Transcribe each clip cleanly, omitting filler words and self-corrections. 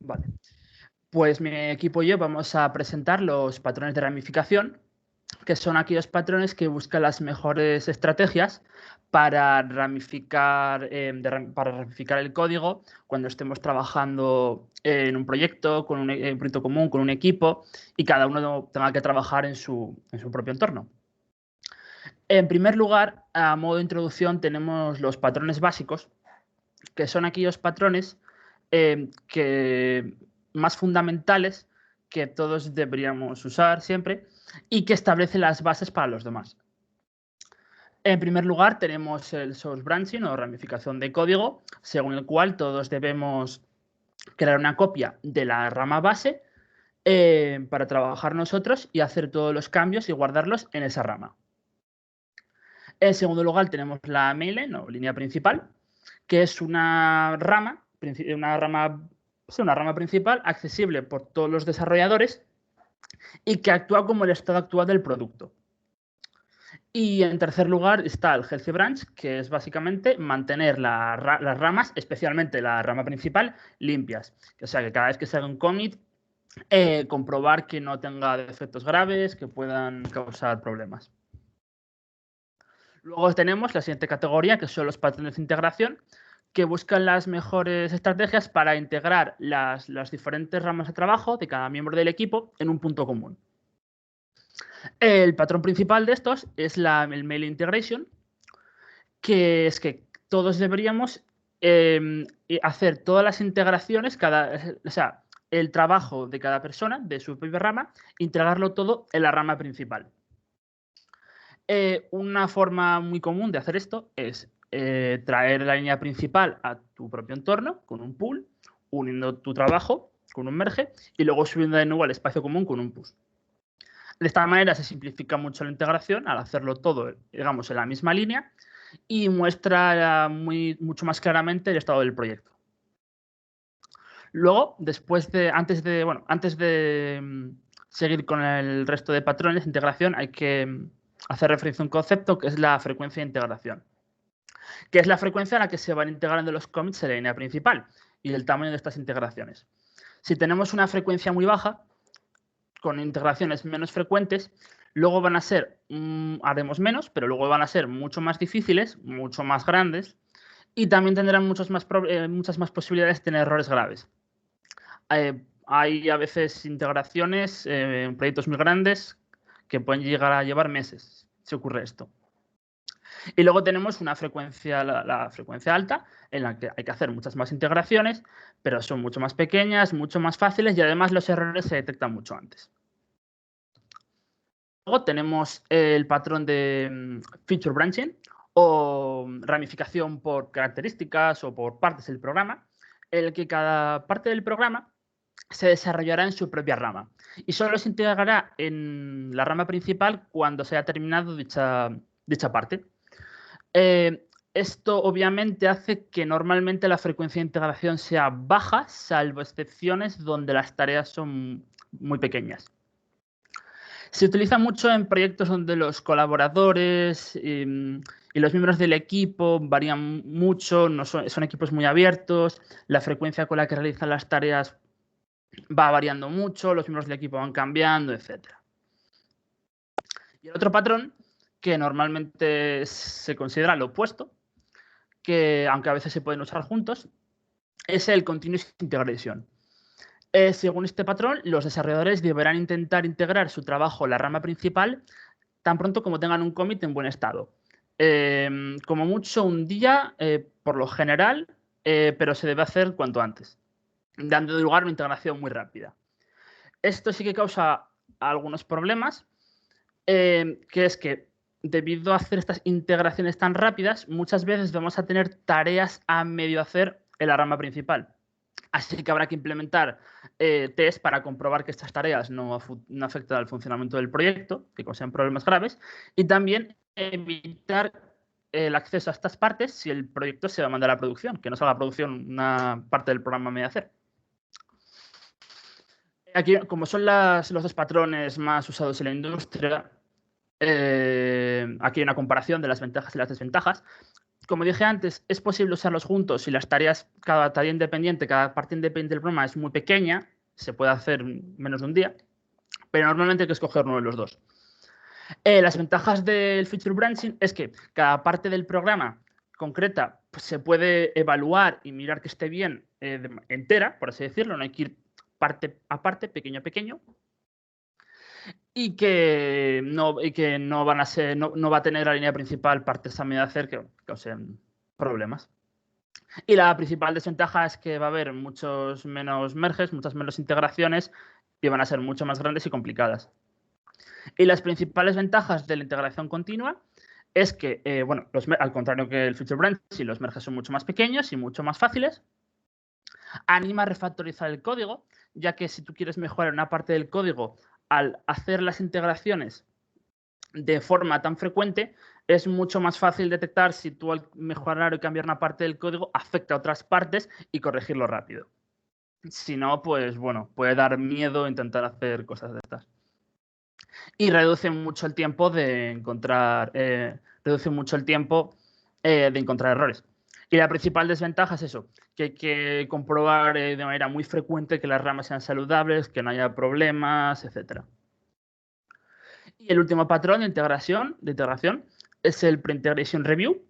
Vale. Pues mi equipo y yo vamos a presentar los patrones de ramificación, que son aquellos patrones que buscan las mejores estrategias para ramificar el código cuando estemos trabajando en un proyecto, con un proyecto común, con un equipo, y cada uno tenga que trabajar en su propio entorno. En primer lugar, a modo de introducción, tenemos los patrones básicos, que son aquellos patrones más fundamentales que todos deberíamos usar siempre y que establecen las bases para los demás. En primer lugar, tenemos el source branching o ramificación de código, según el cual todos debemos crear una copia de la rama base para trabajar nosotros y hacer todos los cambios y guardarlos en esa rama. En segundo lugar, tenemos la mainline o línea principal, que es una rama principal accesible por todos los desarrolladores y que actúa como el estado actual del producto. Y en tercer lugar está el Healthy Branch, que es básicamente mantener las ramas, especialmente la rama principal, limpias. O sea, que cada vez que se haga un commit, comprobar que no tenga defectos graves que puedan causar problemas. Luego tenemos la siguiente categoría, que son los patrones de integración, que buscan las mejores estrategias para integrar las diferentes ramas de trabajo de cada miembro del equipo en un punto común. El patrón principal de estos es el Mail Integration, que es que todos deberíamos hacer todas las integraciones, o sea, el trabajo de cada persona, de su propia rama, integrarlo todo en la rama principal. Una forma muy común de hacer esto es traer la línea principal a tu propio entorno con un pull, uniendo tu trabajo con un merge y luego subiendo de nuevo al espacio común con un push. De esta manera se simplifica mucho la integración al hacerlo todo, digamos, en la misma línea y muestra mucho más claramente el estado del proyecto. Luego, antes de seguir con el resto de patrones de integración, hay que hacer referencia a un concepto que es la frecuencia de integración, que es la frecuencia a la que se van integrando los commits en la línea principal y el tamaño de estas integraciones. Si tenemos una frecuencia muy baja, con integraciones menos frecuentes, luego van a ser, haremos menos, pero luego van a ser mucho más difíciles, mucho más grandes y también tendrán muchas más posibilidades de tener errores graves. Hay a veces integraciones en proyectos muy grandes que pueden llegar a llevar meses si ocurre esto. Y luego tenemos una frecuencia, la frecuencia alta, en la que hay que hacer muchas más integraciones, pero son mucho más pequeñas, mucho más fáciles y además los errores se detectan mucho antes. Luego tenemos el patrón de feature branching o ramificación por características o por partes del programa, en el que cada parte del programa se desarrollará en su propia rama y solo se integrará en la rama principal cuando se haya terminado dicha parte. Esto obviamente hace que normalmente la frecuencia de integración sea baja, salvo excepciones donde las tareas son muy pequeñas. Se utiliza mucho en proyectos donde los colaboradores y los miembros del equipo varían mucho, son equipos muy abiertos, la frecuencia con la que realizan las tareas va variando mucho, los miembros del equipo van cambiando, etc. Y el otro patrón, que normalmente se considera lo opuesto, que aunque a veces se pueden usar juntos, es el Continuous Integration. Según este patrón, los desarrolladores deberán intentar integrar su trabajo en la rama principal tan pronto como tengan un commit en buen estado. Como mucho un día, por lo general, pero se debe hacer cuanto antes, dando lugar a una integración muy rápida. Esto sí que causa algunos problemas, que es que debido a hacer estas integraciones tan rápidas, muchas veces vamos a tener tareas a medio hacer en la rama principal. Así que habrá que implementar test para comprobar que estas tareas no afectan al funcionamiento del proyecto, que causen problemas graves, y también evitar el acceso a estas partes si el proyecto se va a mandar a producción, que no salga a producción una parte del programa a medio hacer. Aquí, como son los dos patrones más usados en la industria, aquí hay una comparación de las ventajas y las desventajas. como dije antes, es posible usarlos juntos si las tareas, cada tarea independiente, cada parte independiente del programa es muy pequeña, se puede hacer en menos de un día, pero normalmente hay que escoger uno de los dos. Las ventajas del feature branching es que cada parte del programa concreta pues, se puede evaluar y mirar que esté bien entera, por así decirlo, no hay que ir parte a parte, pequeño a pequeño, y que no van a ser, no va a tener la línea principal partes a medio hacer que causen problemas. Y la principal desventaja es que va a haber muchos menos merges, muchas menos integraciones y van a ser mucho más grandes y complicadas. Y las principales ventajas de la integración continua es que, bueno, al contrario que el feature branching, los merges son mucho más pequeños y mucho más fáciles. Anima a refactorizar el código, ya que si tú quieres mejorar una parte del código, al hacer las integraciones de forma tan frecuente, es mucho más fácil detectar si tú al mejorar o cambiar una parte del código afecta a otras partes y corregirlo rápido. Si no, pues bueno, puede dar miedo intentar hacer cosas de estas. Y reduce mucho el tiempo de encontrar, errores. Y la principal desventaja es eso, que hay que comprobar de manera muy frecuente que las ramas sean saludables, que no haya problemas, etc. Y el último patrón de integración es el Pre-Integration Review,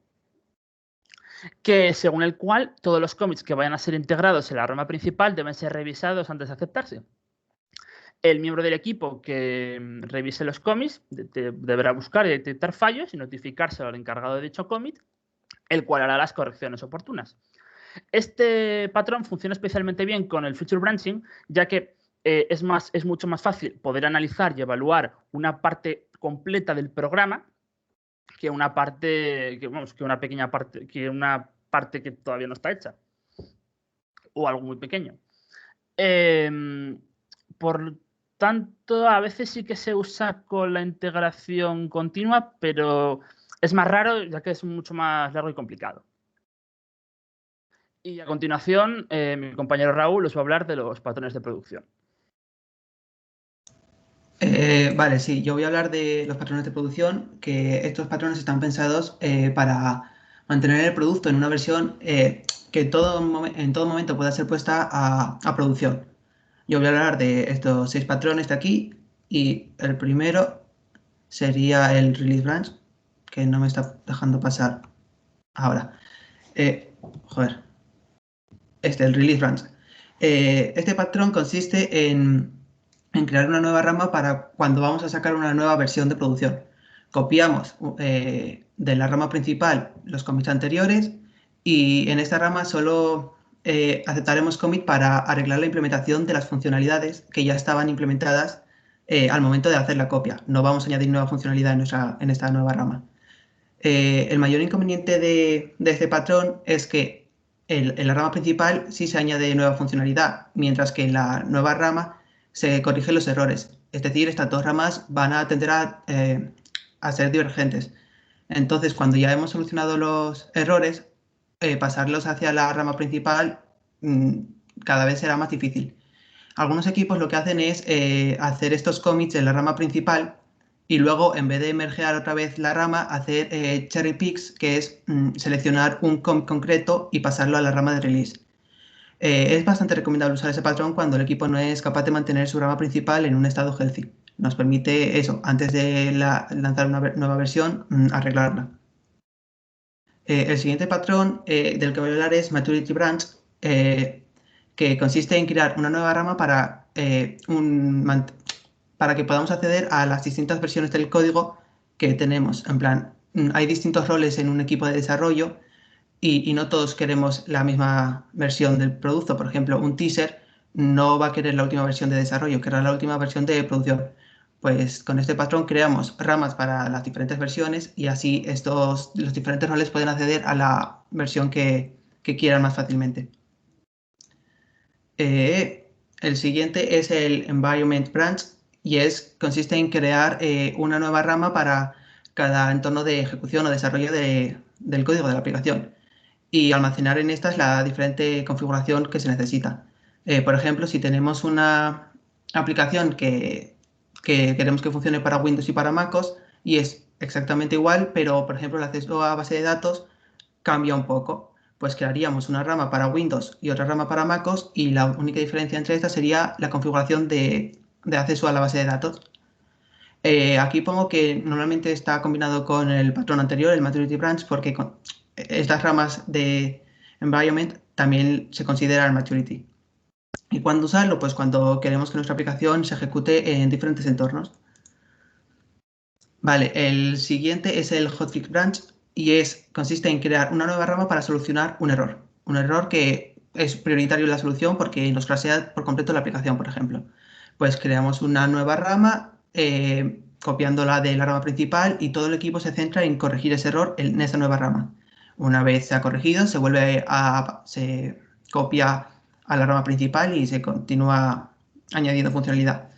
que según el cual todos los commits que vayan a ser integrados en la rama principal deben ser revisados antes de aceptarse. El miembro del equipo que revise los commits deberá buscar y detectar fallos y notificárselo al encargado de dicho commit, el cual hará las correcciones oportunas. Este patrón funciona especialmente bien con el feature branching, ya que es mucho más fácil poder analizar y evaluar una parte completa del programa que una pequeña parte, que una parte que todavía no está hecha o algo muy pequeño. Por tanto, a veces sí que se usa con la integración continua, pero es más raro ya que es mucho más largo y complicado. Y a continuación, mi compañero Raúl os va a hablar de los patrones de producción. Vale, sí, yo voy a hablar de los patrones de producción, que estos patrones están pensados para mantener el producto en una versión que en todo momento pueda ser puesta a producción. Yo voy a hablar de estos 6 patrones de aquí y el primero sería el release branch, que no me está dejando pasar ahora. Joder. El release branch. Este patrón consiste en crear una nueva rama para cuando vamos a sacar una nueva versión de producción. Copiamos de la rama principal los commits anteriores y en esta rama solo aceptaremos commit para arreglar la implementación de las funcionalidades que ya estaban implementadas al momento de hacer la copia. No vamos a añadir nueva funcionalidad en esta nueva rama. El mayor inconveniente de este patrón es que en la rama principal sí se añade nueva funcionalidad, mientras que en la nueva rama se corrigen los errores. Es decir, estas dos ramas van a tender a ser divergentes. Entonces, cuando ya hemos solucionado los errores, pasarlos hacia la rama principal cada vez será más difícil. Algunos equipos lo que hacen es hacer estos commits en la rama principal y luego, en vez de mergear otra vez la rama, hacer cherry picks, que es seleccionar un commit concreto y pasarlo a la rama de release. Es bastante recomendable usar ese patrón cuando el equipo no es capaz de mantener su rama principal en un estado healthy. Nos permite eso, antes de lanzar una nueva versión, arreglarla. El siguiente patrón del que voy a hablar es Maturity Branch, que consiste en crear una nueva rama para que podamos acceder a las distintas versiones del código que tenemos. En plan, hay distintos roles en un equipo de desarrollo y no todos queremos la misma versión del producto. Por ejemplo, un teaser no va a querer la última versión de desarrollo, querrá la última versión de producción. Pues con este patrón creamos ramas para las diferentes versiones y así los diferentes roles pueden acceder a la versión que quieran más fácilmente. El siguiente es el Environment Branch y consiste en crear una nueva rama para cada entorno de ejecución o desarrollo del código de la aplicación y almacenar en estas la diferente configuración que se necesita. Por ejemplo, si tenemos una aplicación que queremos que funcione para Windows y para MacOS y es exactamente igual, pero por ejemplo el acceso a base de datos cambia un poco. Pues crearíamos una rama para Windows y otra rama para MacOS y la única diferencia entre estas sería la configuración de acceso a la base de datos. Aquí pongo que normalmente está combinado con el patrón anterior, el Maturity Branch, porque estas ramas de environment también se consideran Maturity. ¿Y cuándo usarlo? Pues cuando queremos que nuestra aplicación se ejecute en diferentes entornos. Vale, el siguiente es el Hotfix Branch y consiste en crear una nueva rama para solucionar un error. Un error que es prioritario en la solución porque nos crashea por completo la aplicación, por ejemplo. Pues creamos una nueva rama copiándola de la rama principal y todo el equipo se centra en corregir ese error en esa nueva rama. Una vez se ha corregido, se copia a la rama principal y se continúa añadiendo funcionalidad.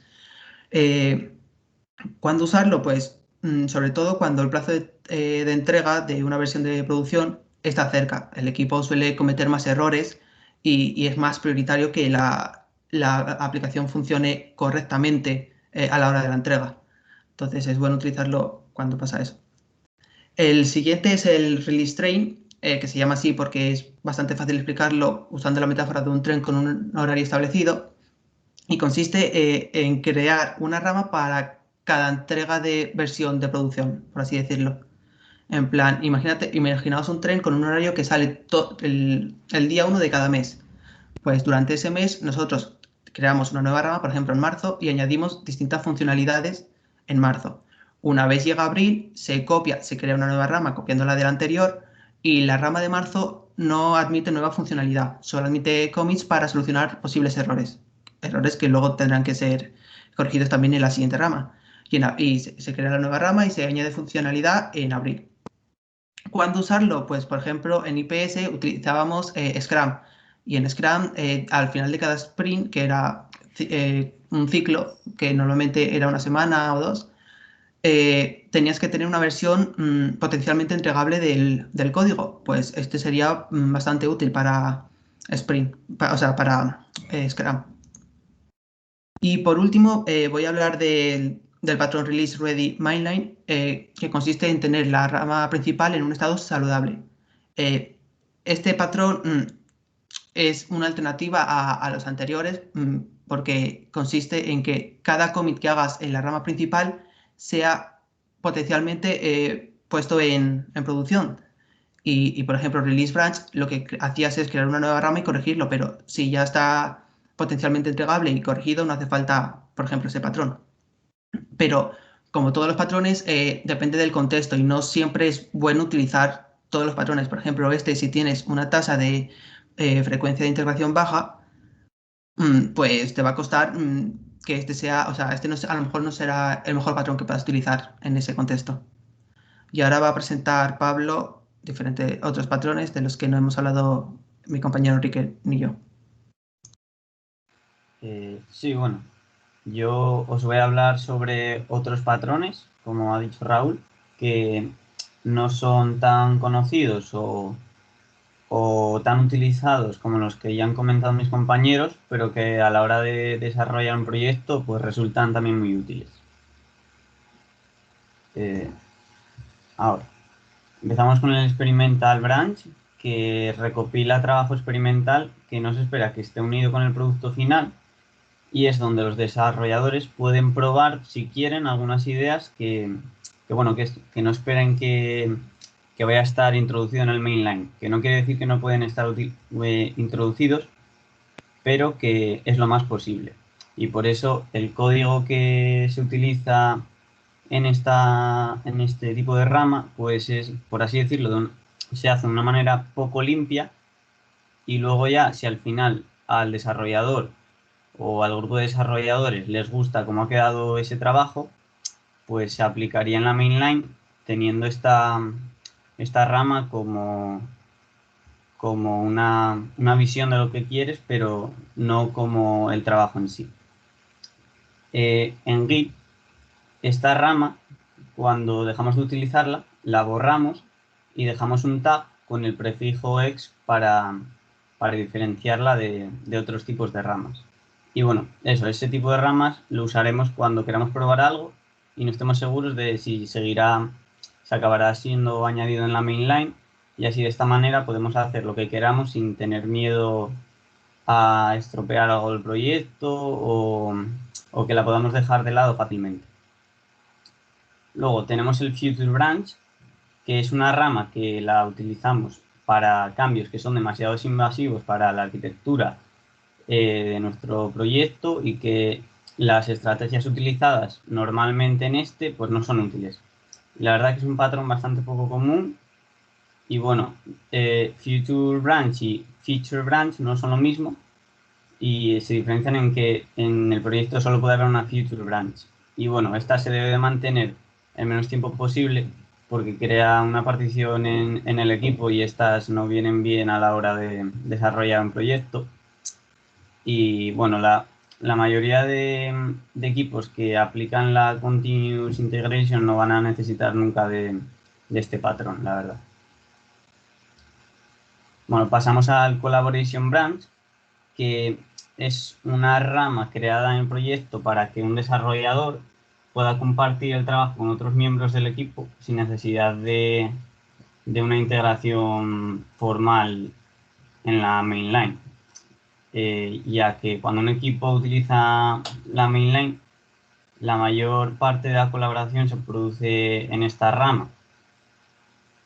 ¿Cuándo usarlo? Pues sobre todo cuando el plazo de entrega de una versión de producción está cerca. El equipo suele cometer más errores y es más prioritario que la aplicación funcione correctamente a la hora de la entrega. Entonces es bueno utilizarlo cuando pasa eso. El siguiente es el release train, que se llama así porque es bastante fácil explicarlo usando la metáfora de un tren con un horario establecido. Y consiste en crear una rama para cada entrega de versión de producción, por así decirlo. En plan, imaginaos un tren con un horario que sale el día 1 de cada mes. Pues durante ese mes nosotros creamos una nueva rama, por ejemplo en marzo, y añadimos distintas funcionalidades en marzo. Una vez llega abril, se crea una nueva rama copiando la de la anterior y la rama de marzo no admite nueva funcionalidad, solo admite commits para solucionar posibles errores. Errores que luego tendrán que ser corregidos también en la siguiente rama. Y se crea la nueva rama y se añade funcionalidad en abril. ¿Cuándo usarlo? Pues, por ejemplo, en IPS utilizábamos Scrum. Y en Scrum, al final de cada sprint, que era un ciclo, que normalmente era una semana o dos, tenías que tener una versión potencialmente entregable del código. Pues este sería bastante útil para sprint, o sea, para Scrum. Y por último, voy a hablar del patrón Release Ready Mainline, que consiste en tener la rama principal en un estado saludable. Este patrón es una alternativa a los anteriores porque consiste en que cada commit que hagas en la rama principal sea potencialmente puesto en producción. Y, por ejemplo, Release Branch lo que hacías es crear una nueva rama y corregirlo, pero si ya está potencialmente entregable y corregido, no hace falta, por ejemplo, ese patrón. Pero como todos los patrones, depende del contexto y no siempre es bueno utilizar todos los patrones. Por ejemplo, si tienes una tasa de frecuencia de integración baja, pues te va a costar que este sea, o sea, a lo mejor no será el mejor patrón que puedas utilizar en ese contexto. Y ahora va a presentar Pablo diferentes otros patrones de los que no hemos hablado mi compañero Enrique ni yo. Sí, bueno, yo os voy a hablar sobre otros patrones, como ha dicho Raúl, que no son tan conocidos o tan utilizados como los que ya han comentado mis compañeros, pero que a la hora de desarrollar un proyecto pues resultan también muy útiles. Ahora, empezamos con el Experimental Branch, que recopila trabajo experimental que no se espera que esté unido con el producto final, y es donde los desarrolladores pueden probar, si quieren, algunas ideas que no esperen que vaya a estar introducido en el mainline, que no quiere decir que no pueden estar introducidos, pero que es lo más posible. Y por eso el código que se utiliza en este tipo de rama, pues es, por así decirlo, se hace de una manera poco limpia, y luego ya, si al final al desarrollador o al grupo de desarrolladores les gusta cómo ha quedado ese trabajo, pues se aplicaría en la mainline teniendo esta rama como una visión de lo que quieres, pero no como el trabajo en sí. En Git, esta rama, cuando dejamos de utilizarla, la borramos y dejamos un tag con el prefijo ex para diferenciarla de otros tipos de ramas. Y bueno, ese tipo de ramas lo usaremos cuando queramos probar algo y no estemos seguros de si se acabará siendo añadido en la mainline y así de esta manera podemos hacer lo que queramos sin tener miedo a estropear algo del proyecto o que la podamos dejar de lado fácilmente. Luego tenemos el Future Branch, que es una rama que la utilizamos para cambios que son demasiado invasivos para la arquitectura de nuestro proyecto y que las estrategias utilizadas normalmente en este pues no son útiles. La verdad que es un patrón bastante poco común y bueno, Future Branch y Feature Branch no son lo mismo y se diferencian en que en el proyecto solo puede haber una Future Branch y bueno, esta se debe de mantener el menos tiempo posible porque crea una partición en el equipo y estas no vienen bien a la hora de desarrollar un proyecto. Y bueno, la mayoría de equipos que aplican la Continuous Integration no van a necesitar nunca de este patrón, la verdad. Bueno, pasamos al Collaboration Branch, que es una rama creada en el proyecto para que un desarrollador pueda compartir el trabajo con otros miembros del equipo sin necesidad de una integración formal en la mainline. Ya que cuando un equipo utiliza la mainline, la mayor parte de la colaboración se produce en esta rama.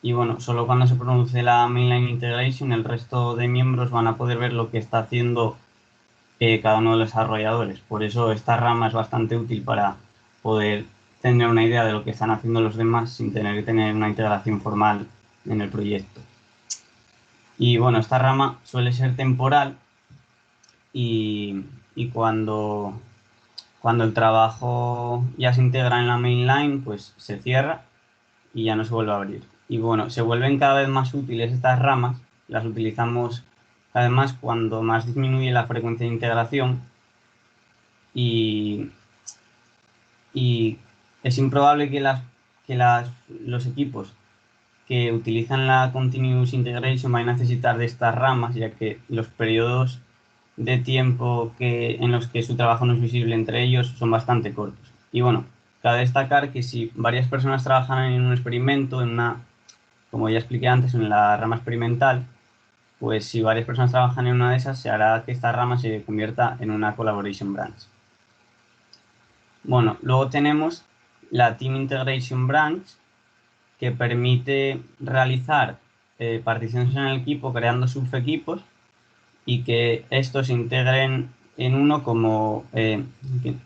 Y bueno, solo cuando se produce la mainline integration, el resto de miembros van a poder ver lo que está haciendo cada uno de los desarrolladores. Por eso esta rama es bastante útil para poder tener una idea de lo que están haciendo los demás sin tener que tener una integración formal en el proyecto. Y bueno, esta rama suele ser temporal y cuando el trabajo ya se integra en la mainline, pues se cierra y ya no se vuelve a abrir. Y bueno, se vuelven cada vez más útiles estas ramas, las utilizamos cada vez más cuando más disminuye la frecuencia de integración y es improbable que los equipos que utilizan la Continuous Integration van a necesitar de estas ramas, ya que los periodos de tiempo en los que su trabajo no es visible entre ellos son bastante cortos. Y bueno, cabe destacar que si varias personas trabajan en un experimento, como ya expliqué antes, en la rama experimental, pues si varias personas trabajan en una de esas, se hará que esta rama se convierta en una Collaboration Branch. Bueno, luego tenemos la Team Integration Branch, que permite realizar particiones en el equipo creando subequipos y que estos integren en uno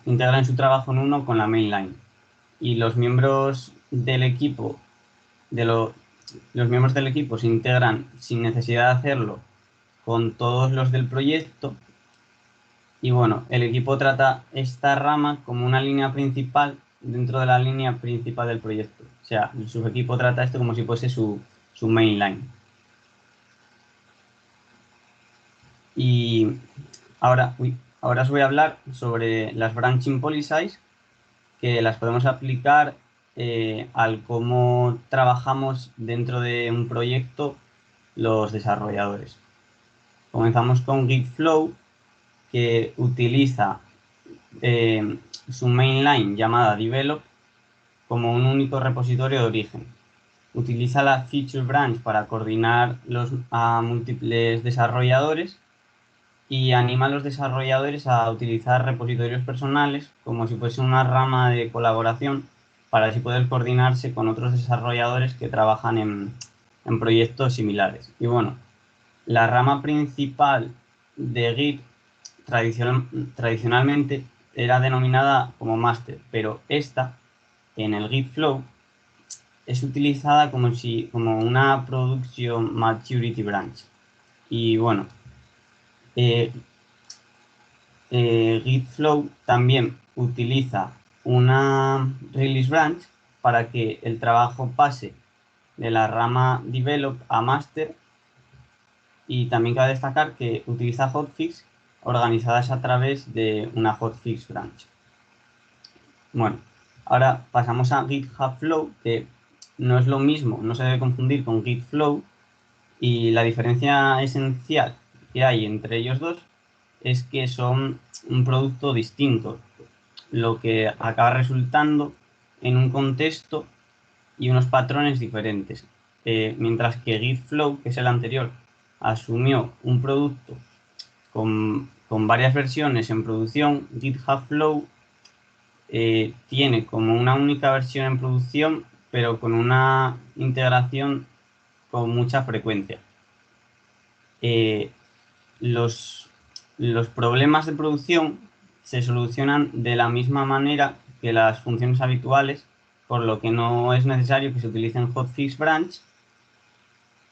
integren su trabajo en uno con la mainline. Y los miembros del equipo se integran sin necesidad de hacerlo con todos los del proyecto. Y bueno, el equipo trata esta rama como una línea principal dentro de la línea principal del proyecto. O sea, el subequipo trata esto como si fuese su mainline. Y ahora os voy a hablar sobre las branching policies, que las podemos aplicar al cómo trabajamos dentro de un proyecto los desarrolladores. Comenzamos con Git Flow, que utiliza su mainline llamada develop como un único repositorio de origen. Utiliza la feature branch para coordinar a múltiples desarrolladores y anima a los desarrolladores a utilizar repositorios personales como si fuese una rama de colaboración para así poder coordinarse con otros desarrolladores que trabajan en proyectos similares. Y bueno, la rama principal de Git tradicionalmente era denominada como master, pero esta en el Git Flow es utilizada como una production maturity branch. Y bueno, Git Flow también utiliza una release branch para que el trabajo pase de la rama develop a master, y también cabe destacar que utiliza hotfix organizadas a través de una hotfix branch. Bueno, ahora pasamos a GitHub Flow, que no es lo mismo, no se debe confundir con Git Flow, y la diferencia esencial que hay entre ellos dos es que son un producto distinto, lo que acaba resultando en un contexto y unos patrones diferentes. mientras que Git Flow, que es el anterior, asumió un producto con varias versiones en producción, GitHub Flow tiene como una única versión en producción, pero con una integración con mucha frecuencia. Los problemas de producción se solucionan de la misma manera que las funciones habituales, por lo que no es necesario que se utilicen hotfix branch,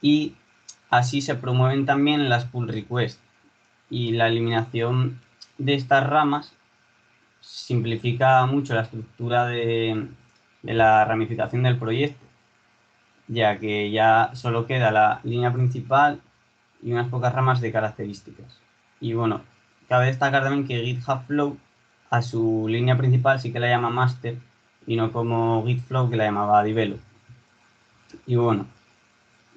y así se promueven también las pull requests, y la eliminación de estas ramas simplifica mucho la estructura de la ramificación del proyecto, ya que ya solo queda la línea principal y unas pocas ramas de características. Y bueno, cabe destacar también que GitHub Flow a su línea principal sí que la llama Master y no como Git Flow, que la llamaba Develop. Y bueno,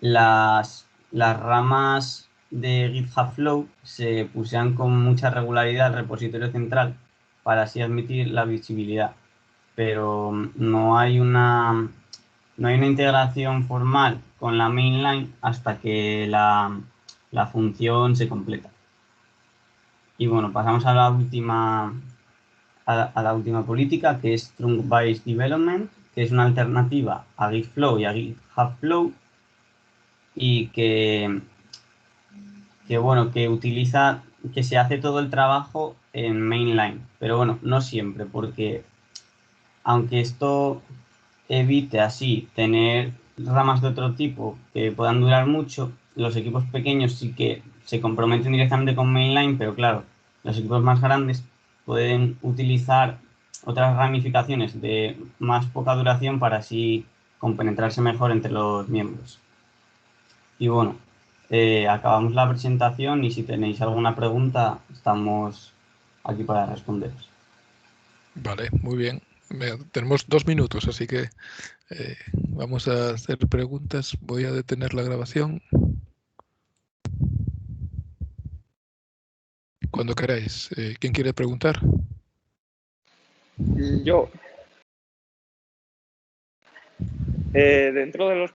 las ramas de GitHub Flow se pusieron con mucha regularidad al repositorio central para así admitir la visibilidad, pero no hay una integración formal con la mainline hasta que la función se completa. Y bueno, pasamos a la última política, que es Trunk Based Development, que es una alternativa a Git Flow y a GitHub Flow, y que utiliza, que se hace todo el trabajo en mainline, pero bueno, no siempre, porque aunque esto evite así tener ramas de otro tipo que puedan durar mucho, los equipos pequeños sí que se comprometen directamente con mainline, pero claro, los equipos más grandes pueden utilizar otras ramificaciones de más poca duración para así compenetrarse mejor entre los miembros. Y bueno, acabamos la presentación y si tenéis alguna pregunta, estamos aquí para responderos. Vale, muy bien. Tenemos 2 minutos, así que vamos a hacer preguntas. Voy a detener la grabación. Cuando queráis. ¿Quién quiere preguntar? Yo. Dentro de los